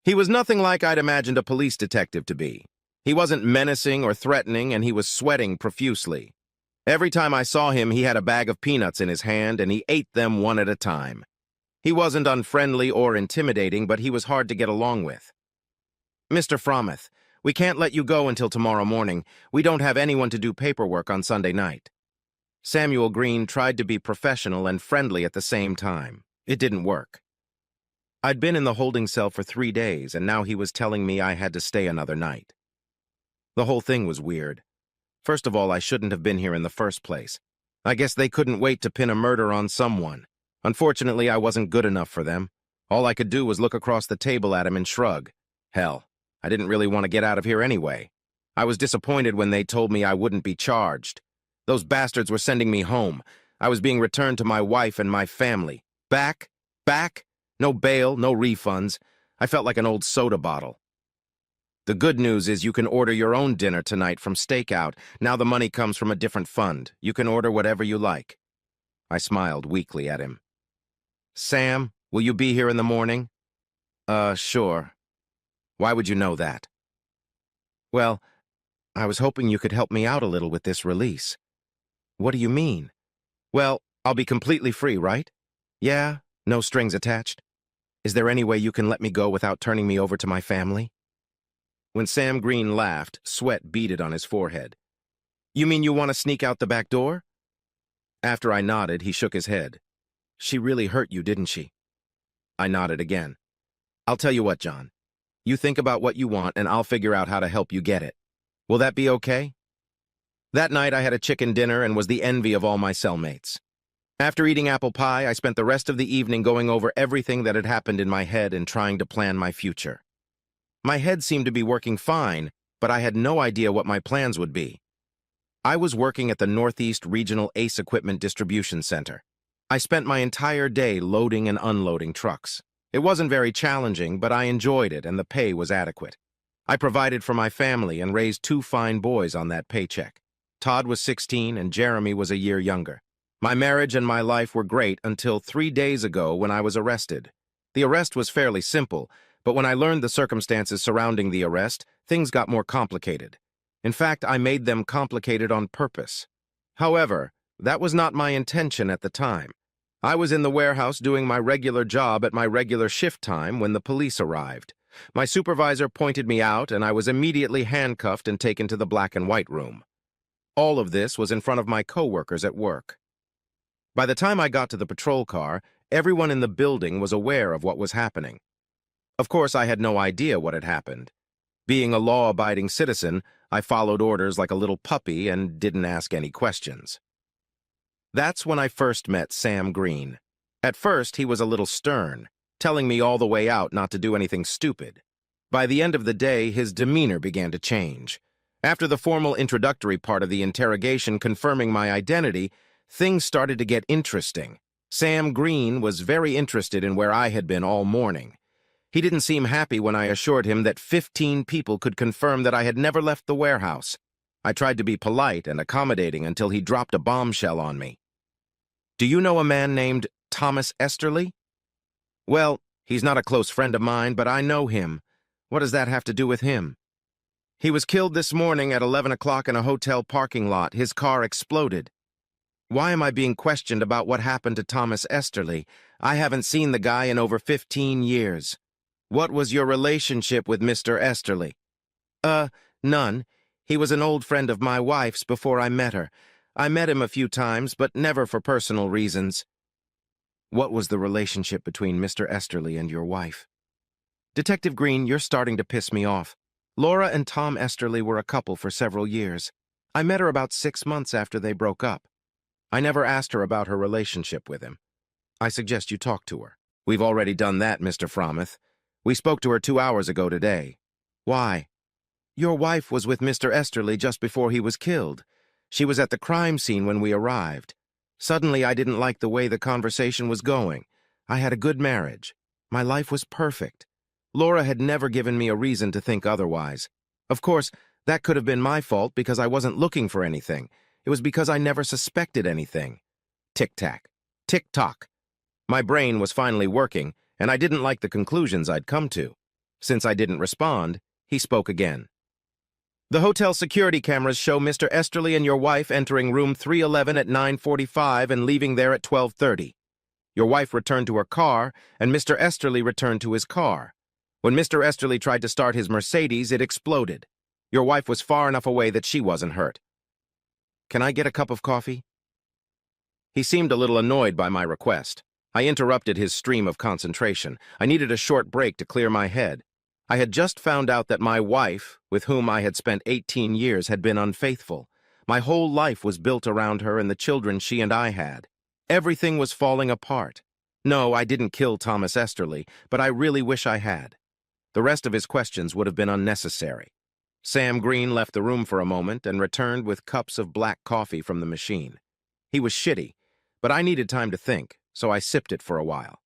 He was nothing like I'd imagined a police detective to be. He wasn't menacing or threatening, and he was sweating profusely. Every time I saw him, he had a bag of peanuts in his hand, and he ate them one at a time. He wasn't unfriendly or intimidating, but he was hard to get along with. "Mr. Frommeth, we can't let you go until tomorrow morning. We don't have anyone to do paperwork on Sunday night." Samuel Green tried to be professional and friendly at the same time. It didn't work. I'd been in the holding cell for 3 days, and now he was telling me I had to stay another night. The whole thing was weird. First of all, I shouldn't have been here in the first place. I guess they couldn't wait to pin a murder on someone. Unfortunately, I wasn't good enough for them. All I could do was look across the table at him and shrug. Hell, I didn't really want to get out of here anyway. I was disappointed when they told me I wouldn't be charged. Those bastards were sending me home. I was being returned to my wife and my family. Back? No bail, no refunds. I felt like an old soda bottle. The good news is you can order your own dinner tonight from Stakeout. Now the money comes from a different fund. You can order whatever you like. I smiled weakly at him. "Sam, will you be here in the morning?" Sure. Why would you know that?" "Well, I was hoping you could help me out a little with this release." "What do you mean?" "Well, I'll be completely free, right?" "Yeah, no strings attached." "Is there any way you can let me go without turning me over to my family?" When Sam Green laughed, sweat beaded on his forehead. "You mean you want to sneak out the back door?" After I nodded, he shook his head. "She really hurt you, didn't she?" I nodded again. "I'll tell you what, John. You think about what you want, and I'll figure out how to help you get it. Will that be okay?" That night, I had a chicken dinner and was the envy of all my cellmates. After eating apple pie, I spent the rest of the evening going over everything that had happened in my head and trying to plan my future. My head seemed to be working fine, but I had no idea what my plans would be. I was working at the Northeast Regional ACE Equipment Distribution Center. I spent my entire day loading and unloading trucks. It wasn't very challenging, but I enjoyed it and the pay was adequate. I provided for my family and raised 2 fine boys on that paycheck. Todd was 16 and Jeremy was a year younger. My marriage and my life were great until 3 days ago when I was arrested. The arrest was fairly simple, but when I learned the circumstances surrounding the arrest, things got more complicated. In fact, I made them complicated on purpose. However, that was not my intention at the time. I was in the warehouse doing my regular job at my regular shift time when the police arrived. My supervisor pointed me out, and I was immediately handcuffed and taken to the black and white room. All of this was in front of my coworkers at work. By the time I got to the patrol car, everyone in the building was aware of what was happening. Of course, I had no idea what had happened. Being a law-abiding citizen, I followed orders like a little puppy and didn't ask any questions. That's when I first met Sam Green. At first, he was a little stern, telling me all the way out not to do anything stupid. By the end of the day, his demeanor began to change. After the formal introductory part of the interrogation confirming my identity, things started to get interesting. Sam Green was very interested in where I had been all morning. He didn't seem happy when I assured him that 15 people could confirm that I had never left the warehouse. I tried to be polite and accommodating until he dropped a bombshell on me. "Do you know a man named Thomas Esterly?" "Well, he's not a close friend of mine, but I know him. What does that have to do with him?" "He was killed this morning at 11 o'clock in a hotel parking lot. His car exploded." "Why am I being questioned about what happened to Thomas Esterly? I haven't seen the guy in over 15 years. What was your relationship with Mr. Esterly?" None. He was an old friend of my wife's before I met her. I met him a few times, but never for personal reasons." "What was the relationship between Mr. Esterly and your wife?" "Detective Green, you're starting to piss me off. Laura and Tom Esterly were a couple for several years. I met her about 6 months after they broke up. I never asked her about her relationship with him. I suggest you talk to her." "We've already done that, Mr. Frommeth. We spoke to her 2 hours ago today." "Why?" "Your wife was with Mr. Esterly just before he was killed. She was at the crime scene when we arrived. Suddenly, I didn't like the way the conversation was going. I had a good marriage. My life was perfect. Laura had never given me a reason to think otherwise. Of course, that could have been my fault because I wasn't looking for anything. It was because I never suspected anything." Tick-tack. Tick-tock. My brain was finally working, and I didn't like the conclusions I'd come to. Since I didn't respond, he spoke again. The hotel security cameras show Mr. Esterly and your wife entering room 311 at 9:45 and leaving there at 12:30. Your wife returned to her car, and Mr. Esterly returned to his car. When Mr. Esterly tried to start his Mercedes, it exploded. Your wife was far enough away that she wasn't hurt. Can I get a cup of coffee? He seemed a little annoyed by my request. I interrupted his stream of concentration. I needed a short break to clear my head. I had just found out that my wife, with whom I had spent 18 years, had been unfaithful. My whole life was built around her and the children she and I had. Everything was falling apart. No, I didn't kill Thomas Esterly, but I really wish I had. The rest of his questions would have been unnecessary. Sam Green left the room for a moment and returned with cups of black coffee from the machine. He was shitty, but I needed time to think, so I sipped it for a while.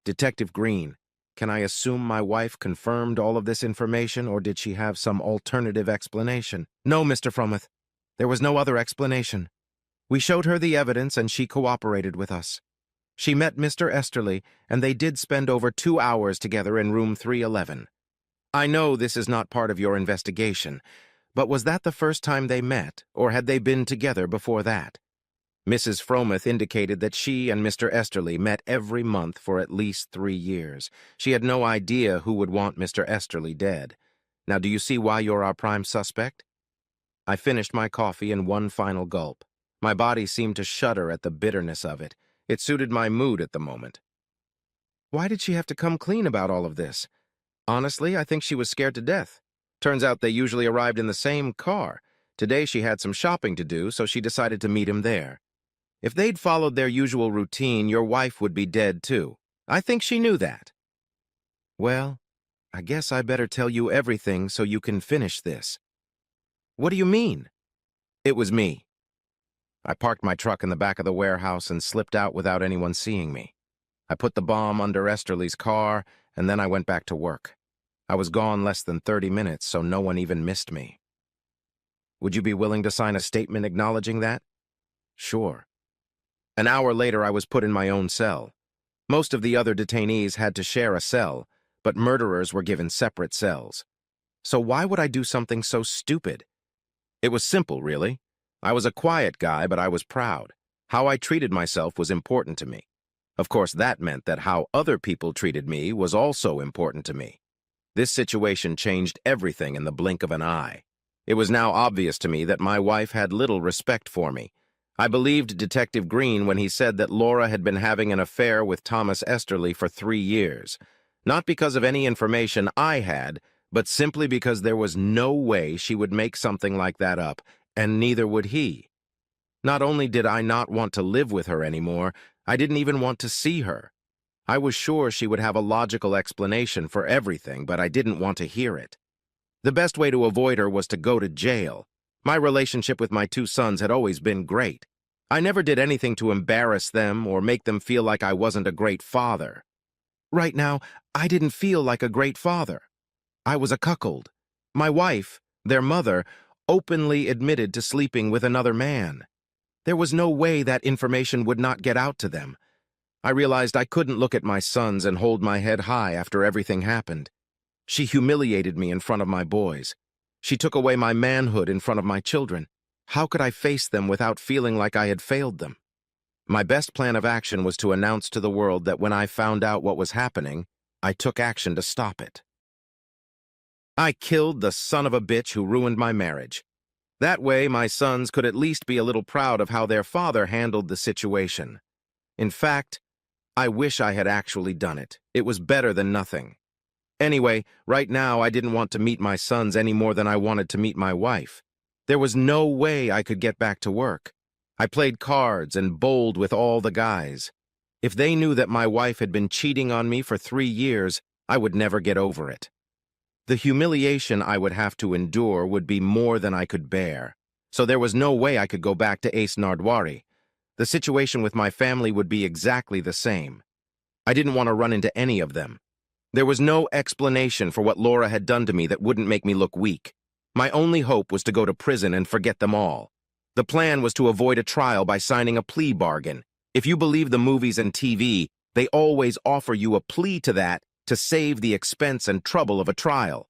Detective Green, can I assume my wife confirmed all of this information, or did she have some alternative explanation? No, Mr. Frometh. There was no other explanation. We showed her the evidence and she cooperated with us. She met Mr. Esterly, and they did spend over 2 hours together in room 311. I know this is not part of your investigation, but was that the first time they met, or had they been together before that? Mrs. Frometh indicated that she and Mr. Esterly met every month for at least 3 years. She had no idea who would want Mr. Esterly dead. Now, do you see why you're our prime suspect? I finished my coffee in one final gulp. My body seemed to shudder at the bitterness of it. It suited my mood at the moment. Why did she have to come clean about all of this? Honestly, I think she was scared to death. Turns out they usually arrived in the same car. Today she had some shopping to do, so she decided to meet him there. If they'd followed their usual routine, your wife would be dead too. I think she knew that. Well, I guess I better tell you everything so you can finish this. What do you mean? It was me. I parked my truck in the back of the warehouse and slipped out without anyone seeing me. I put the bomb under Esterly's car, and then I went back to work. I was gone less than 30 minutes, so no one even missed me. Would you be willing to sign a statement acknowledging that? Sure. An hour later, I was put in my own cell. Most of the other detainees had to share a cell, but murderers were given separate cells. So why would I do something so stupid? It was simple, really. I was a quiet guy, but I was proud. How I treated myself was important to me. Of course, that meant that how other people treated me was also important to me. This situation changed everything in the blink of an eye. It was now obvious to me that my wife had little respect for me. I believed Detective Green when he said that Laura had been having an affair with Thomas Esterly for 3 years. Not because of any information I had, but simply because there was no way she would make something like that up, and neither would he. Not only did I not want to live with her anymore, I didn't even want to see her. I was sure she would have a logical explanation for everything, but I didn't want to hear it. The best way to avoid her was to go to jail. My relationship with my 2 sons had always been great. I never did anything to embarrass them or make them feel like I wasn't a great father. Right now, I didn't feel like a great father. I was a cuckold. My wife, their mother, openly admitted to sleeping with another man. There was no way that information would not get out to them. I realized I couldn't look at my sons and hold my head high after everything happened. She humiliated me in front of my boys. She took away my manhood in front of my children. How could I face them without feeling like I had failed them? My best plan of action was to announce to the world that when I found out what was happening, I took action to stop it. I killed the son of a bitch who ruined my marriage. That way, my sons could at least be a little proud of how their father handled the situation. In fact, I wish I had actually done it. It was better than nothing. Anyway, right now I didn't want to meet my sons any more than I wanted to meet my wife. There was no way I could get back to work. I played cards and bowled with all the guys. If they knew that my wife had been cheating on me for 3 years, I would never get over it. The humiliation I would have to endure would be more than I could bear. So there was no way I could go back to Ace Nardwari. The situation with my family would be exactly the same. I didn't want to run into any of them. There was no explanation for what Laura had done to me that wouldn't make me look weak. My only hope was to go to prison and forget them all. The plan was to avoid a trial by signing a plea bargain. If you believe the movies and TV, they always offer you a plea to that to save the expense and trouble of a trial.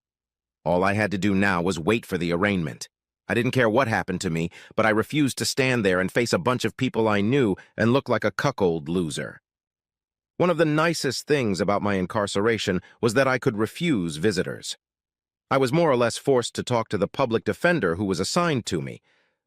All I had to do now was wait for the arraignment. I didn't care what happened to me, but I refused to stand there and face a bunch of people I knew and look like a cuckold loser. One of the nicest things about my incarceration was that I could refuse visitors. I was more or less forced to talk to the public defender who was assigned to me,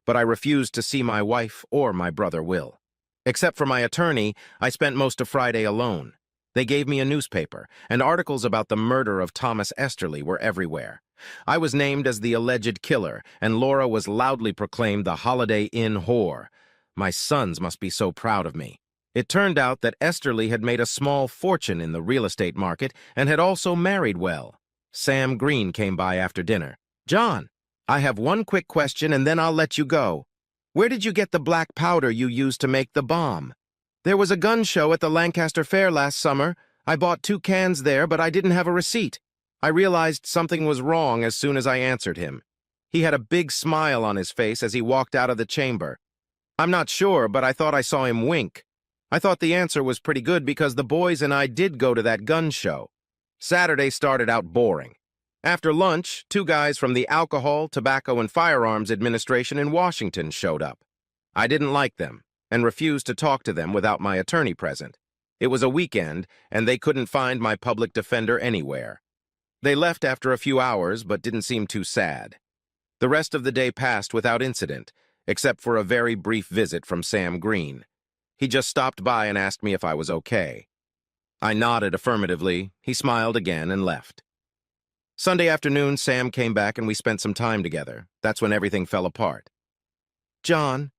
but I refused to see my wife or my brother Will. Except for my attorney, I spent most of Friday alone. They gave me a newspaper, and articles about the murder of Thomas Esterly were everywhere. I was named as the alleged killer, and Laura was loudly proclaimed the Holiday Inn whore. My sons must be so proud of me. It turned out that Esterly had made a small fortune in the real estate market and had also married well. Sam Green came by after dinner. "John, I have one quick question and then I'll let you go. Where did you get the black powder you used to make the bomb?" "There was a gun show at the Lancaster Fair last summer. I bought 2 cans there, but I didn't have a receipt." I realized something was wrong as soon as I answered him. He had a big smile on his face as he walked out of the chamber. I'm not sure, but I thought I saw him wink. I thought the answer was pretty good because the boys and I did go to that gun show. Saturday started out boring. After lunch, 2 guys from the Alcohol, Tobacco, and Firearms Administration in Washington showed up. I didn't like them and refused to talk to them without my attorney present. It was a weekend, and they couldn't find my public defender anywhere. They left after a few hours, but didn't seem too sad. The rest of the day passed without incident, except for a very brief visit from Sam Green. He just stopped by and asked me if I was okay. I nodded affirmatively. He smiled again and left. Sunday afternoon, Sam came back and we spent some time together. That's when everything fell apart. "John,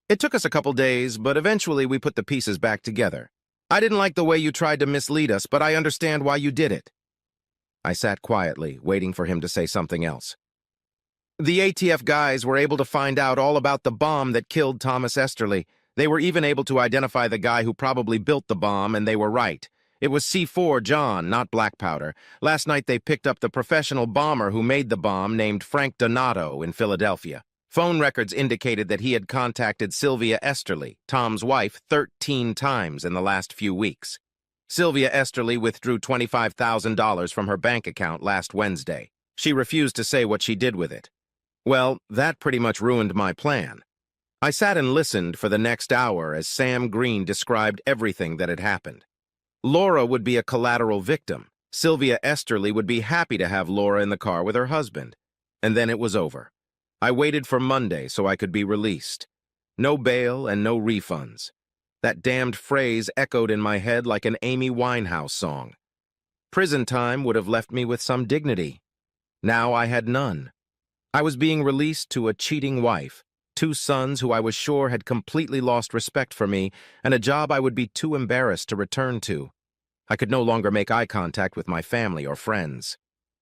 it took us a couple days, but eventually we put the pieces back together. I didn't like the way you tried to mislead us, but I understand why you did it." I sat quietly, waiting for him to say something else. "The ATF guys were able to find out all about the bomb that killed Thomas Esterly. They were even able to identify the guy who probably built the bomb, and they were right. It was C4 John, not black powder. Last night they picked up the professional bomber who made the bomb named Frank Donato in Philadelphia. Phone records indicated that he had contacted Sylvia Esterly, Tom's wife, 13 times in the last few weeks. Sylvia Esterly withdrew $25,000 from her bank account last Wednesday. She refused to say what she did with it. Well, that pretty much ruined my plan. I sat and listened for the next hour as Sam Green described everything that had happened. Laura would be a collateral victim. Sylvia Esterly would be happy to have Laura in the car with her husband. And then it was over. I waited for Monday so I could be released. No bail and no refunds. That damned phrase echoed in my head like an Amy Winehouse song. Prison time would have left me with some dignity. Now I had none. I was being released to a cheating wife, 2 sons who I was sure had completely lost respect for me, and a job I would be too embarrassed to return to. I could no longer make eye contact with my family or friends.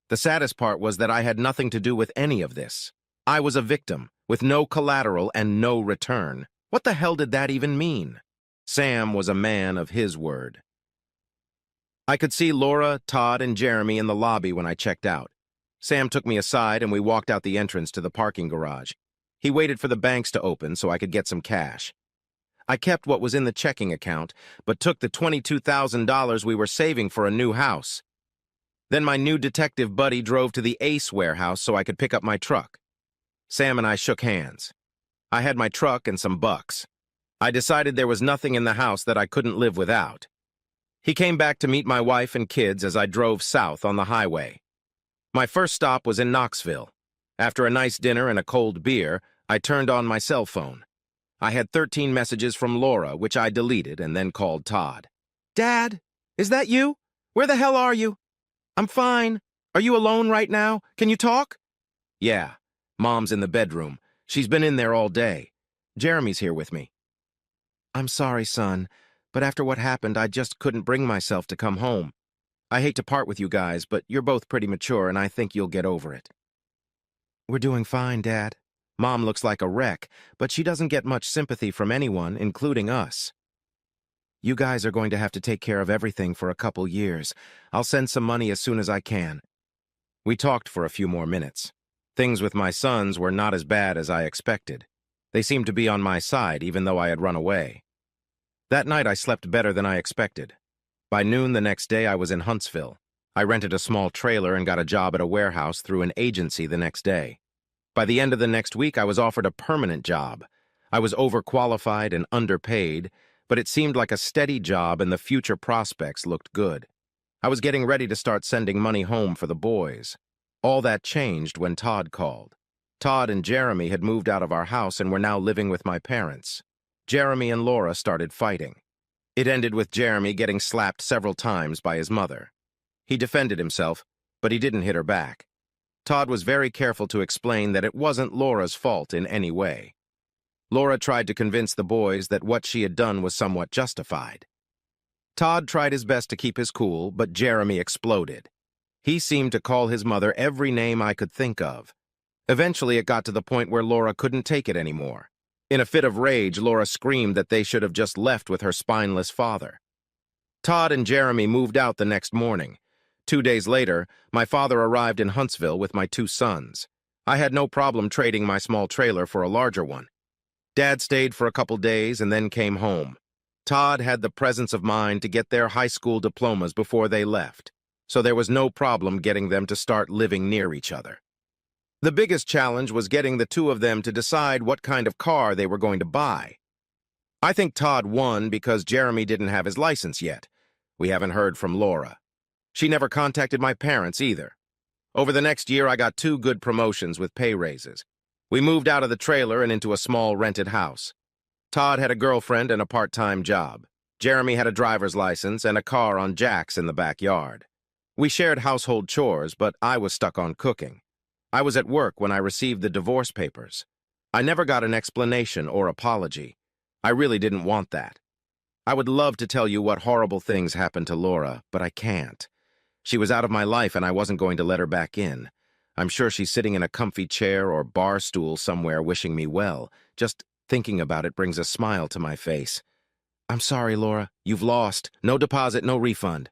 The saddest part was that I had nothing to do with any of this. I was a victim, with no collateral and no return. What the hell did that even mean? Sam was a man of his word. I could see Laura, Todd, and Jeremy in the lobby when I checked out. Sam took me aside and we walked out the entrance to the parking garage. He waited for the banks to open so I could get some cash. I kept what was in the checking account, but took the $22,000 we were saving for a new house. Then my new detective buddy drove to the Ace warehouse so I could pick up my truck. Sam and I shook hands. I had my truck and some bucks. I decided there was nothing in the house that I couldn't live without. He came back to meet my wife and kids as I drove south on the highway. My first stop was in Knoxville. After a nice dinner and a cold beer, I turned on my cell phone. I had 13 messages from Laura, which I deleted and then called Todd. "Dad, is that you? Where the hell are you?" "I'm fine. Are you alone right now? Can you talk?" "Yeah. Mom's in the bedroom. She's been in there all day. Jeremy's here with me." "I'm sorry, son, but after what happened, I just couldn't bring myself to come home. I hate to part with you guys, but you're both pretty mature and I think you'll get over it." "We're doing fine, Dad. Mom looks like a wreck, but she doesn't get much sympathy from anyone, including us. You guys are going to have to take care of everything for a couple years. I'll send some money as soon as I can." We talked for a few more minutes. Things with my sons were not as bad as I expected. They seemed to be on my side, even though I had run away. That night I slept better than I expected. By noon the next day, I was in Huntsville. I rented a small trailer and got a job at a warehouse through an agency the next day. By the end of the next week, I was offered a permanent job. I was overqualified and underpaid, but it seemed like a steady job and the future prospects looked good. I was getting ready to start sending money home for the boys. All that changed when Todd called. Todd and Jeremy had moved out of our house and were now living with my parents. Jeremy and Laura started fighting. It ended with Jeremy getting slapped several times by his mother. He defended himself, but he didn't hit her back. Todd was very careful to explain that it wasn't Laura's fault in any way. Laura tried to convince the boys that what she had done was somewhat justified. Todd tried his best to keep his cool, but Jeremy exploded. He seemed to call his mother every name I could think of. Eventually, it got to the point where Laura couldn't take it anymore. In a fit of rage, Laura screamed that they should have just left with her spineless father. Todd and Jeremy moved out the next morning. 2 days later, my father arrived in Huntsville with my 2 sons. I had no problem trading my small trailer for a larger one. Dad stayed for a couple days and then came home. Todd had the presence of mind to get their high school diplomas before they left, so there was no problem getting them to start living near each other. The biggest challenge was getting the 2 of them to decide what kind of car they were going to buy. I think Todd won because Jeremy didn't have his license yet. We haven't heard from Laura. She never contacted my parents either. Over the next year, I got 2 good promotions with pay raises. We moved out of the trailer and into a small rented house. Todd had a girlfriend and a part-time job. Jeremy had a driver's license and a car on jacks in the backyard. We shared household chores, but I was stuck on cooking. I was at work when I received the divorce papers. I never got an explanation or apology. I really didn't want that. I would love to tell you what horrible things happened to Laura, but I can't. She was out of my life and I wasn't going to let her back in. I'm sure she's sitting in a comfy chair or bar stool somewhere wishing me well. Just thinking about it brings a smile to my face. I'm sorry, Laura. You've lost. No deposit, no refund.